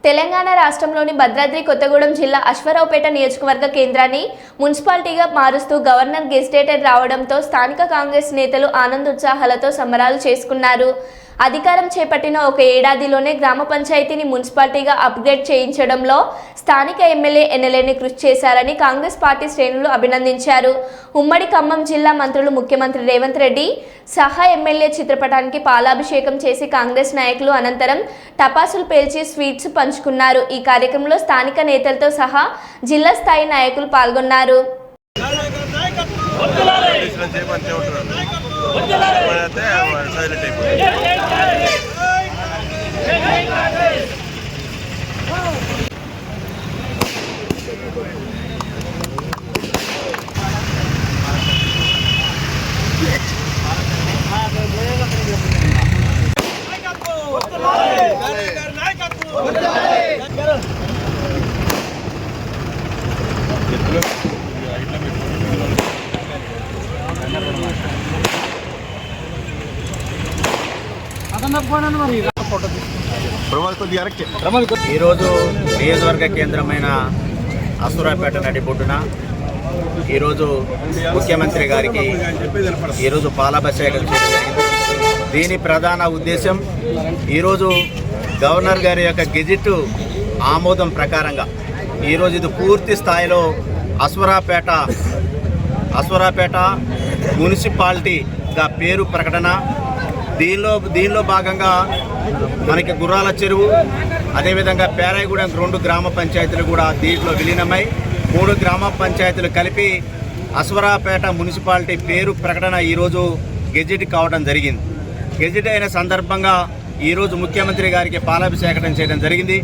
తెలంగాణ రాష్ట్రంలోని భద్రాద్రి కొత్తగూడెం జిల్లా అశ్వారావుపేట నియోజకవర్గ కేంద్రాన్ని మున్సిపాలిటీగా మారుస్తూ గవర్నర్ గెజిటేటర్ రావడంతో స్థానిక కాంగ్రెస్ నేతలు ఆనందోత్సాహాలతో సంబరాలు చేసుకున్నారు. అధికారం చేపట్టిన ఒక ఏడాదిలోనే గ్రామ పంచాయతీని మున్సిపాలిటీగా అప్గ్రేడ్ చేయించడంలో స్థానిక ఎమ్మెల్యే ఎన్నెలేని కృషి చేశారని కాంగ్రెస్ పార్టీ శ్రేణులు అభినందించారు. ఉమ్మడి ఖమ్మం జిల్లా మంత్రులు ముఖ్యమంత్రి రేవంత్ రెడ్డి సహా ఎమ్మెల్యే చిత్రపటానికి పాలాభిషేకం చేసి కాంగ్రెస్ నాయకులు అనంతరం టపాసులు పేల్చి స్వీట్స్ పంచుకున్నారు. ఈ కార్యక్రమంలో స్థానిక నేతలతో సహా జిల్లా స్థాయి నాయకులు పాల్గొన్నారు. ఈరోజు నియోజకవర్గ కేంద్రమైన అశ్వారావుపేట నడిబొడ్డున ఈరోజు ముఖ్యమంత్రి గారికి ఈరోజు పాలాభిషేకం చేయడం జరిగింది. దీని ప్రధాన ఉద్దేశం ఈరోజు గవర్నర్ గారి యొక్క గెజిట్ ఆమోదం ప్రకారంగా ఈరోజు ఇది పూర్తి స్థాయిలో అశ్వారావుపేట మున్సిపాలిటీగా పేరు ప్రకటన. దీనిలో భాగంగా మనకి గుర్రాల చెరువు, అదేవిధంగా పేరాయగూడెం 2 గ్రామ పంచాయతీలు కూడా దీంట్లో విలీనమై 3 గ్రామ పంచాయతీలు కలిపి అశ్వారావుపేట మున్సిపాలిటీ పేరు ప్రకటన ఈరోజు గెజిట్ కావడం జరిగింది. గెజిట్ అయిన సందర్భంగా ఈరోజు ముఖ్యమంత్రి గారికి పాలాభిషేకం చేయడం జరిగింది.